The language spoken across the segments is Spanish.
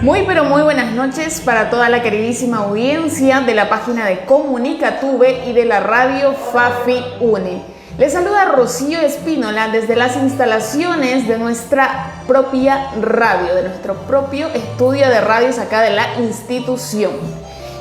Muy pero muy buenas noches para toda la queridísima audiencia de la página de Comunicatube y de la radio Fafi Une. Les saluda Rocío Espínola desde las instalaciones de nuestra propia radio, de nuestro propio estudio de radios acá de la institución.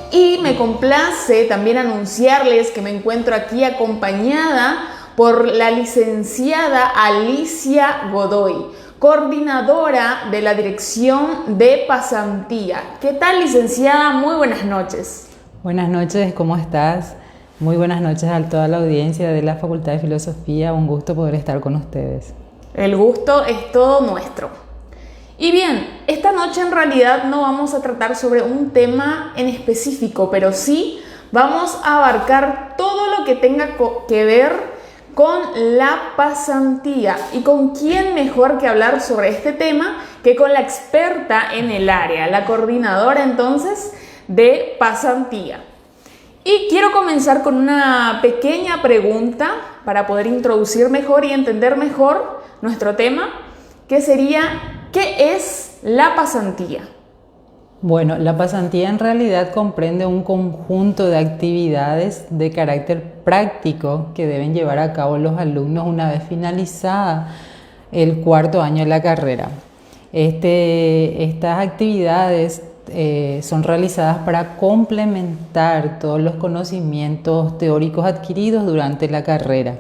Y me complace también anunciarles que me encuentro aquí acompañada por la licenciada Alicia Godoy, coordinadora de la Dirección de Pasantía. ¿Qué tal, licenciada? Muy buenas noches. Buenas noches, ¿cómo estás? Muy buenas noches a toda la audiencia de la Facultad de Filosofía. Un gusto poder estar con ustedes. El gusto es todo nuestro. Y bien, esta noche en realidad no vamos a tratar sobre un tema en específico, pero sí vamos a abarcar todo lo que tenga que ver con la pasantía. ¿Y con quién mejor que hablar sobre este tema que con la experta en el área, la coordinadora entonces de pasantía? Y quiero comenzar con una pequeña pregunta para poder introducir mejor y entender mejor nuestro tema, que sería: ¿qué es la pasantía? Bueno, la pasantía en realidad comprende un conjunto de actividades de carácter práctico que deben llevar a cabo los alumnos una vez finalizada el cuarto año de la carrera. Estas actividades son realizadas para complementar todos los conocimientos teóricos adquiridos durante la carrera.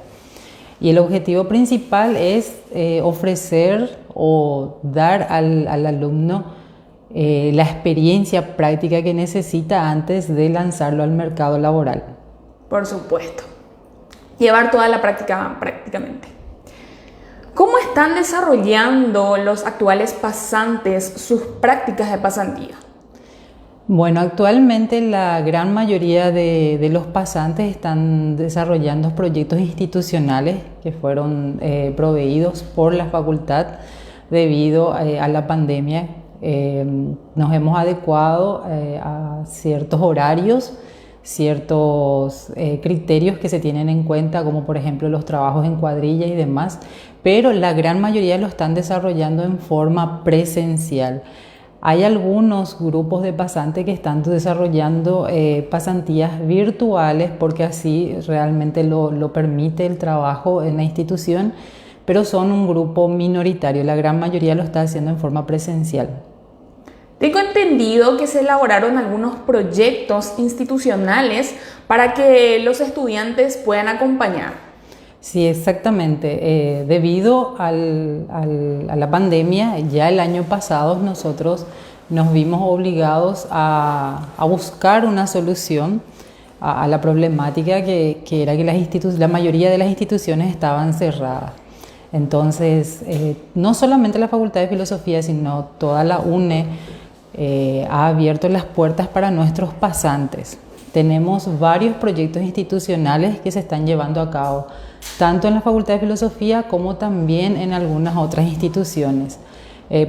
Y el objetivo principal es ofrecer o dar al alumno la experiencia práctica que necesita antes de lanzarlo al mercado laboral. Por supuesto. Llevar toda la práctica prácticamente. ¿Cómo están desarrollando los actuales pasantes sus prácticas de pasantía? Bueno, actualmente la gran mayoría de los pasantes están desarrollando proyectos institucionales que fueron proveídos por la facultad debido a la pandemia. Nos hemos adecuado a ciertos horarios, ciertos criterios que se tienen en cuenta, como por ejemplo los trabajos en cuadrilla y demás, pero la gran mayoría lo están desarrollando en forma presencial. Hay algunos grupos de pasantes que están desarrollando pasantías virtuales porque así realmente lo permite el trabajo en la institución, pero son un grupo minoritario. La gran mayoría lo está haciendo en forma presencial. Tengo entendido que se elaboraron algunos proyectos institucionales para que los estudiantes puedan acompañar. Sí, exactamente. Debido a la pandemia, ya el año pasado nosotros nos vimos obligados a buscar una solución a la problemática que era que la mayoría de las instituciones estaban cerradas. Entonces, no solamente la Facultad de Filosofía, sino toda la UNE ha abierto las puertas para nuestros pasantes. Tenemos varios proyectos institucionales que se están llevando a cabo, tanto en la Facultad de Filosofía como también en algunas otras instituciones.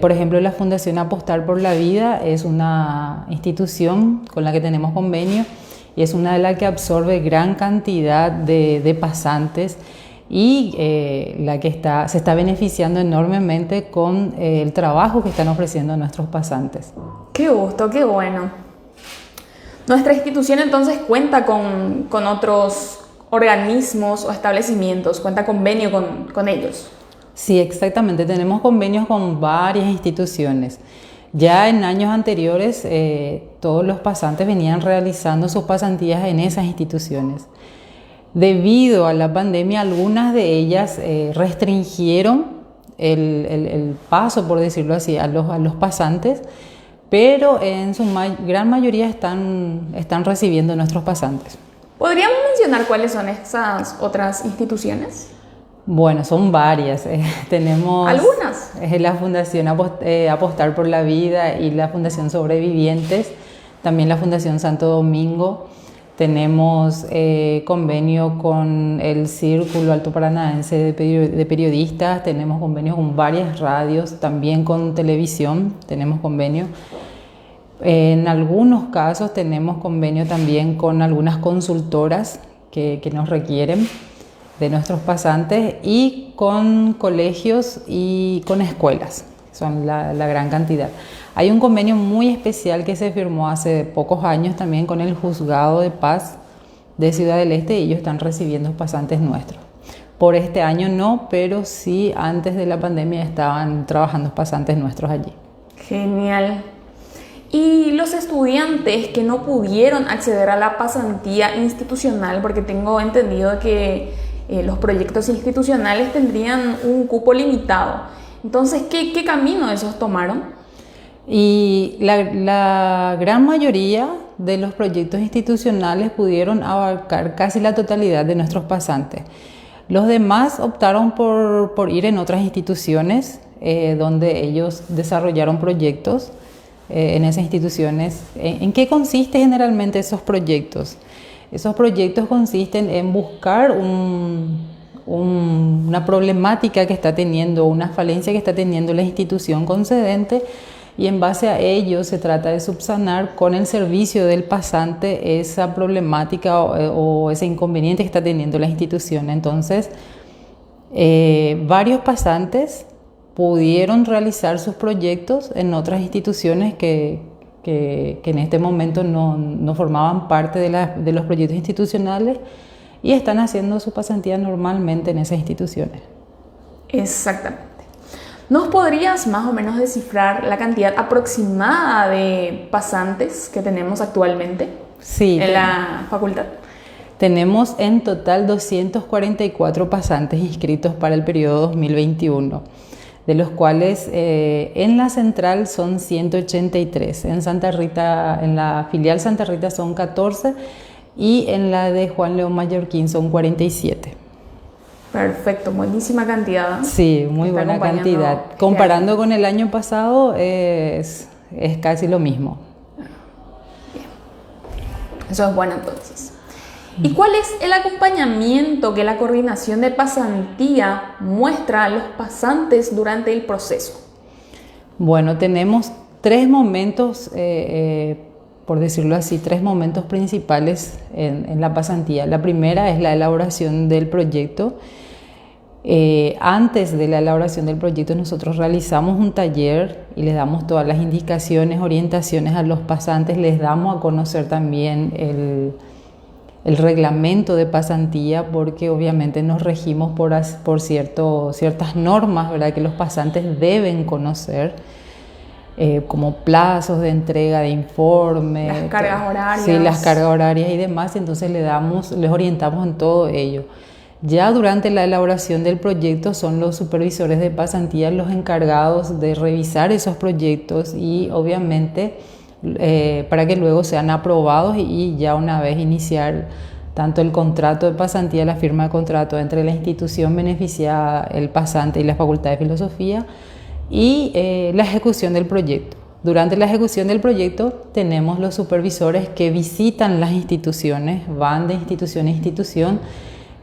Por ejemplo, la Fundación Apostar por la Vida es una institución con la que tenemos convenio y es una de las que absorbe gran cantidad de pasantes y la que se está beneficiando enormemente con el trabajo que están ofreciendo a nuestros pasantes. ¡Qué gusto, qué bueno! Nuestra institución entonces cuenta con otros organismos o establecimientos, cuenta convenio con ellos. Sí, exactamente, tenemos convenios con varias instituciones. Ya en años anteriores todos los pasantes venían realizando sus pasantías en esas instituciones. Debido a la pandemia, algunas de ellas restringieron el paso, por decirlo así, a los pasantes, pero en su gran mayoría están recibiendo nuestros pasantes. ¿Podríamos mencionar cuáles son esas otras instituciones? Bueno, son varias. Tenemos ¿algunas? La Fundación Apostar por la Vida y la Fundación Sobrevivientes, también la Fundación Santo Domingo. Tenemos convenio con el Círculo Alto Paranaense de Periodistas, tenemos convenio con varias radios, también con televisión tenemos convenio. En algunos casos tenemos convenio también con algunas consultoras que nos requieren de nuestros pasantes y con colegios y con escuelas. son la gran cantidad. Hay un convenio muy especial que se firmó hace pocos años también con el Juzgado de Paz de Ciudad del Este y ellos están recibiendo pasantes nuestros. Por este año no, pero sí antes de la pandemia estaban trabajando pasantes nuestros allí. Genial. Y los estudiantes que no pudieron acceder a la pasantía institucional, porque tengo entendido que los proyectos institucionales tendrían un cupo limitado. Entonces, ¿qué camino esos tomaron? Y la gran mayoría de los proyectos institucionales pudieron abarcar casi la totalidad de nuestros pasantes. Los demás optaron por ir en otras instituciones donde ellos desarrollaron proyectos en esas instituciones. ¿En qué consiste generalmente esos proyectos? Esos proyectos consisten en buscar una problemática que está teniendo, una falencia que está teniendo la institución concedente y en base a ello se trata de subsanar con el servicio del pasante esa problemática o ese inconveniente que está teniendo la institución. Entonces, varios pasantes pudieron realizar sus proyectos en otras instituciones que en este momento no formaban parte de los proyectos institucionales y están haciendo su pasantía normalmente en esas instituciones. Exactamente. ¿Nos podrías más o menos descifrar la cantidad aproximada de pasantes que tenemos actualmente en la facultad? Tenemos en total 244 pasantes inscritos para el periodo 2021, de los cuales en la central son 183, en Santa Rita, en la filial Santa Rita son 14 y en la de Juan León Mallorquín son 47. Perfecto, buenísima cantidad. Sí, muy buena cantidad. Comparando con el año pasado es casi lo mismo. Bien. Eso es bueno entonces. ¿Y cuál es el acompañamiento que la coordinación de pasantía muestra a los pasantes durante el proceso? Bueno, tenemos tres momentos, por decirlo así, tres momentos principales en la pasantía. La primera es la elaboración del proyecto. Antes de la elaboración del proyecto nosotros realizamos un taller y les damos todas las indicaciones, orientaciones a los pasantes, les damos a conocer también el reglamento de pasantía porque obviamente nos regimos por ciertas normas, ¿verdad?, que los pasantes deben conocer, como plazos de entrega de informe, las cargas horarias. Sí, las cargas horarias y demás, entonces les orientamos en todo ello. Ya durante la elaboración del proyecto son los supervisores de pasantía los encargados de revisar esos proyectos y obviamente para que luego sean aprobados y ya una vez iniciar tanto el contrato de pasantía, la firma de contrato entre la institución beneficiada, el pasante y la Facultad de Filosofía y la ejecución del proyecto. Durante la ejecución del proyecto tenemos los supervisores que visitan las instituciones, van de institución a institución,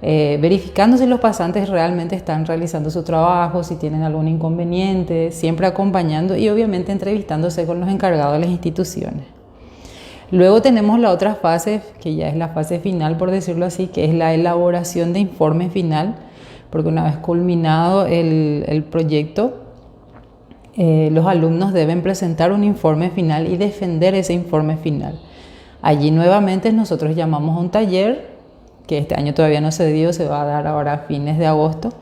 verificando si los pasantes realmente están realizando su trabajo, si tienen algún inconveniente, siempre acompañando y obviamente entrevistándose con los encargados de las instituciones. Luego tenemos la otra fase, que ya es la fase final, por decirlo así, que es la elaboración de informe final, porque una vez culminado el proyecto, los alumnos deben presentar un informe final y defender ese informe final. Allí nuevamente nosotros llamamos a un taller, que este año todavía no se dio, se va a dar ahora a fines de agosto,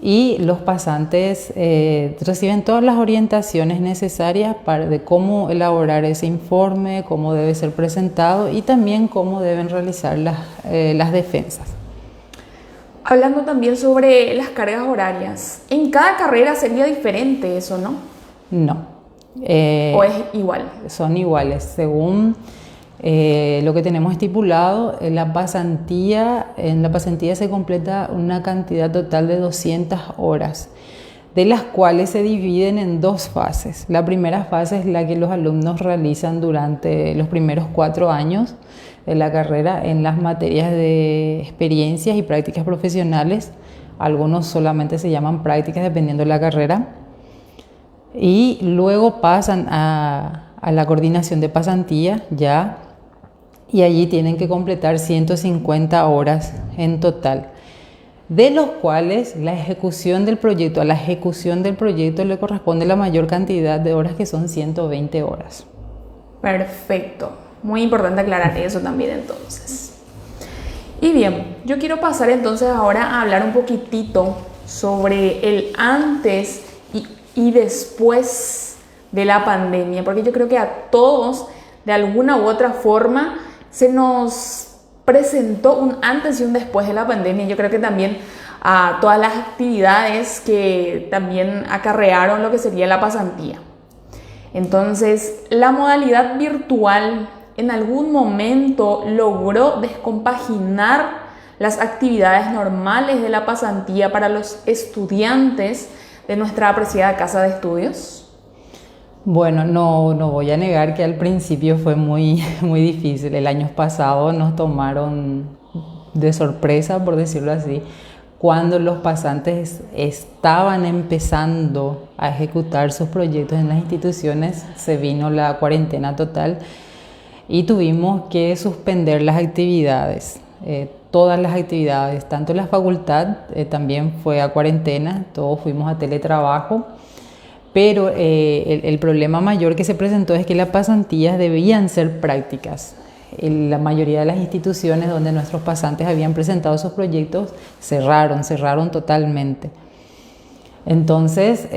y los pasantes reciben todas las orientaciones necesarias de cómo elaborar ese informe, cómo debe ser presentado y también cómo deben realizar las defensas. Hablando también sobre las cargas horarias, en cada carrera sería diferente eso, ¿no? No. ¿O es igual? Son iguales, según lo que tenemos estipulado. En la pasantía se completa una cantidad total de 200 horas, de las cuales se dividen en dos fases. La primera fase es la que los alumnos realizan durante los primeros 4 años de la carrera en las materias de experiencias y prácticas profesionales. Algunos solamente se llaman prácticas dependiendo de la carrera. Y luego pasan a la coordinación de pasantía ya, y allí tienen que completar 150 horas en total. de los cuales a la ejecución del proyecto le corresponde la mayor cantidad de horas, que son 120 horas. Perfecto. Muy importante aclarar eso también entonces. Y bien, yo quiero pasar entonces ahora a hablar un poquitito sobre el antes y después de la pandemia, porque yo creo que a todos, de alguna u otra forma, se nos presentó un antes y un después de la pandemia. Yo creo que también a todas las actividades que también acarrearon lo que sería la pasantía. Entonces, la modalidad virtual en algún momento logró descompaginar las actividades normales de la pasantía para los estudiantes de nuestra apreciada casa de estudios. Bueno, no voy a negar que al principio fue muy difícil. El año pasado nos tomaron de sorpresa, por decirlo así, cuando los pasantes estaban empezando a ejecutar sus proyectos en las instituciones. Se vino la cuarentena total y tuvimos que suspender las actividades, todas las actividades, tanto la facultad también fue a cuarentena, todos fuimos a teletrabajo. Pero el problema mayor que se presentó es que las pasantías debían ser prácticas. La mayoría de las instituciones donde nuestros pasantes habían presentado sus proyectos cerraron totalmente. Entonces,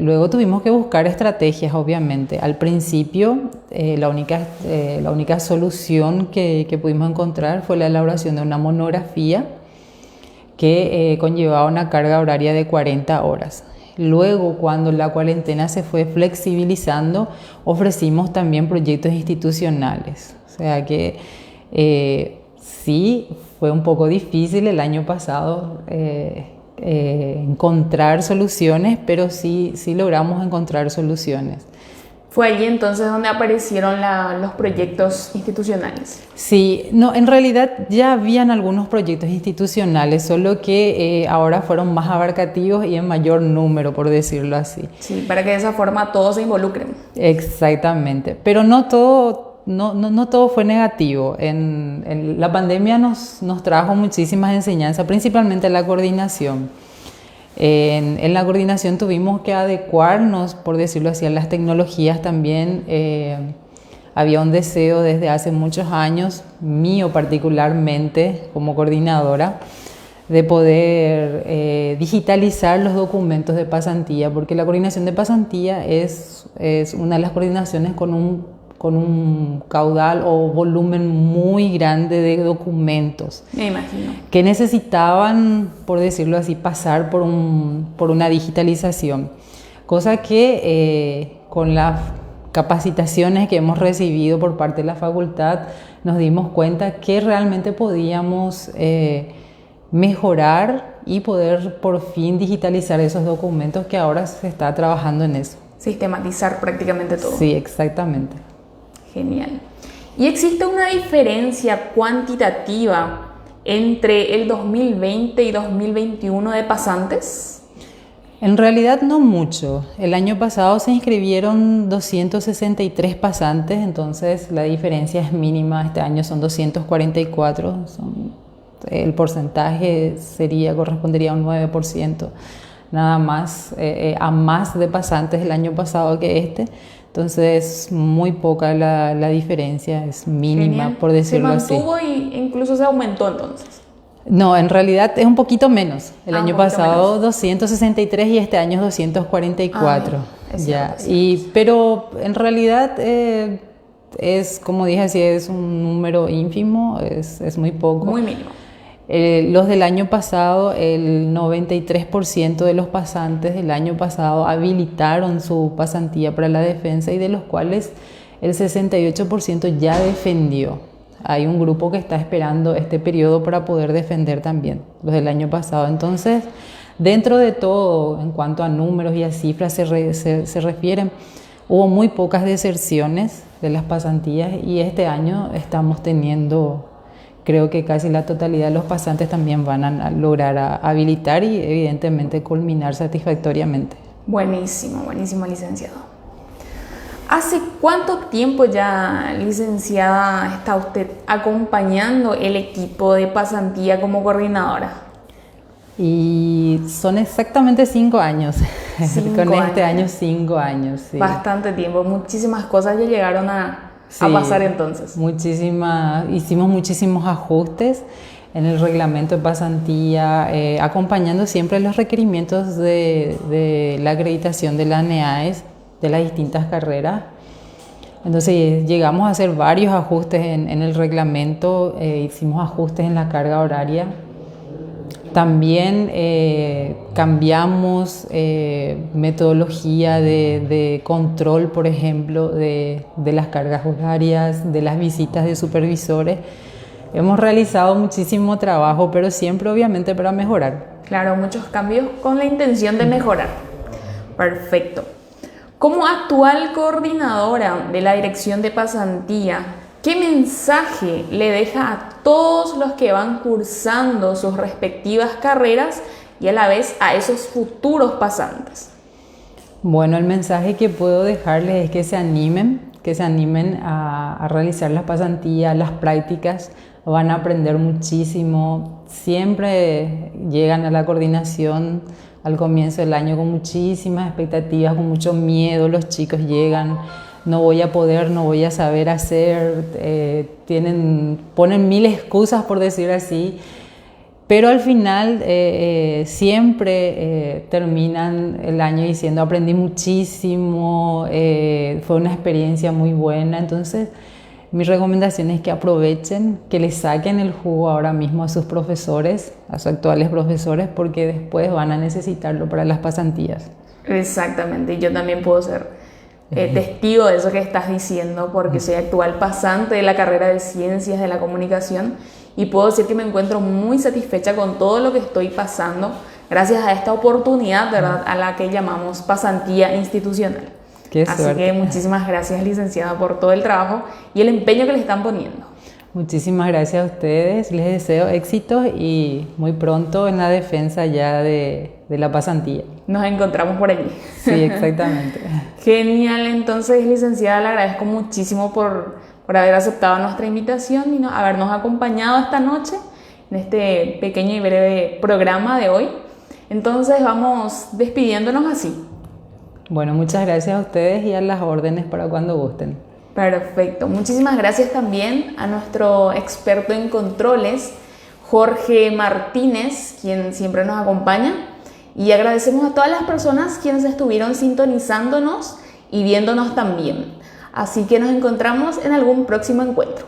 luego tuvimos que buscar estrategias, obviamente. Al principio, la única solución que pudimos encontrar fue la elaboración de una monografía que conllevaba una carga horaria de 40 horas. Luego, cuando la cuarentena se fue flexibilizando, ofrecimos también proyectos institucionales. O sea que sí, fue un poco difícil el año pasado encontrar soluciones, pero sí logramos encontrar soluciones. ¿Fue allí entonces donde aparecieron los proyectos institucionales? Sí, no, en realidad ya habían algunos proyectos institucionales, solo que ahora fueron más abarcativos y en mayor número, por decirlo así. Sí, para que de esa forma todos se involucren. Exactamente, pero no todo fue negativo. La pandemia nos trajo muchísimas enseñanzas, principalmente la coordinación. En la coordinación tuvimos que adecuarnos, por decirlo así, a las tecnologías también. Había un deseo desde hace muchos años, mío particularmente como coordinadora, de poder digitalizar los documentos de pasantía, porque la coordinación de pasantía es una de las coordinaciones con un caudal o volumen muy grande de documentos. Me imagino. Que necesitaban, por decirlo así, pasar por una digitalización. Cosa que con las capacitaciones que hemos recibido por parte de la facultad nos dimos cuenta que realmente podíamos mejorar y poder por fin digitalizar esos documentos, que ahora se está trabajando en eso. Sistematizar prácticamente todo. Sí, exactamente. Genial. ¿Y existe una diferencia cuantitativa entre el 2020 y 2021 de pasantes? En realidad no mucho. El año pasado se inscribieron 263 pasantes, entonces la diferencia es mínima. Este año son 244. El porcentaje correspondería a un 9%, nada más, a más de pasantes el año pasado que este. Entonces, muy poca la diferencia, es mínima. Genial. Por decirlo así. ¿Se mantuvo y incluso se aumentó entonces? No, en realidad es un poquito menos. El año pasado menos. 263 y este año 244. Ya. Pero en realidad es, como dije así, es un número ínfimo, es muy poco. Muy mínimo. Los del año pasado, el 93% de los pasantes del año pasado habilitaron su pasantía para la defensa, y de los cuales el 68% ya defendió. Hay un grupo que está esperando este periodo para poder defender también, los del año pasado. Entonces, dentro de todo, en cuanto a números y a cifras se refieren, hubo muy pocas deserciones de las pasantías, y este año estamos teniendo... Creo que casi la totalidad de los pasantes también van a lograr habilitar y evidentemente culminar satisfactoriamente. Buenísimo, buenísimo, licenciado. ¿Hace cuánto tiempo ya, licenciada, está usted acompañando el equipo de pasantía como coordinadora? Y son exactamente 5 años. Con este año 5 años. Sí. Bastante tiempo, muchísimas cosas ya llegaron a pasar entonces. Hicimos muchísimos ajustes en el reglamento de pasantía, acompañando siempre los requerimientos de la acreditación de la ANEAES, de las distintas carreras. Entonces llegamos a hacer varios ajustes en el reglamento, hicimos ajustes en la carga horaria. También cambiamos metodología de control, por ejemplo, de las cargas horarias, de las visitas de supervisores. Hemos realizado muchísimo trabajo, pero siempre obviamente para mejorar. Claro, muchos cambios con la intención de mejorar. Perfecto. Como actual coordinadora de la Dirección de Pasantía, ¿qué mensaje le deja a todos los que van cursando sus respectivas carreras y a la vez a esos futuros pasantes? Bueno, el mensaje que puedo dejarles es que se animen a realizar las pasantías, las prácticas, van a aprender muchísimo. Siempre llegan a la coordinación al comienzo del año con muchísimas expectativas, con mucho miedo, los chicos llegan. No voy a poder, no voy a saber hacer, ponen mil excusas por decir así, pero al final siempre terminan el año diciendo aprendí muchísimo, fue una experiencia muy buena. Entonces mi recomendación es que aprovechen, que les saquen el jugo ahora mismo a sus profesores, a sus actuales profesores, porque después van a necesitarlo para las pasantías. Exactamente, yo también puedo ser testigo de eso que estás diciendo, porque soy actual pasante de la carrera de Ciencias de la Comunicación y puedo decir que me encuentro muy satisfecha con todo lo que estoy pasando gracias a esta oportunidad, ¿verdad?, a la que llamamos pasantía institucional. Qué suerte. Así que muchísimas gracias, licenciada, por todo el trabajo y el empeño que le están poniendo. Muchísimas gracias a ustedes, les deseo éxito y muy pronto en la defensa ya de la pasantía. Nos encontramos por allí. Sí, exactamente. Genial, entonces, licenciada, le agradezco muchísimo por haber aceptado nuestra invitación y habernos acompañado esta noche en este pequeño y breve programa de hoy. Entonces vamos despidiéndonos así. Bueno, muchas gracias a ustedes y a las órdenes para cuando gusten. Perfecto. Muchísimas gracias también a nuestro experto en controles, Jorge Martínez, quien siempre nos acompaña. Y agradecemos a todas las personas quienes estuvieron sintonizándonos y viéndonos también. Así que nos encontramos en algún próximo encuentro.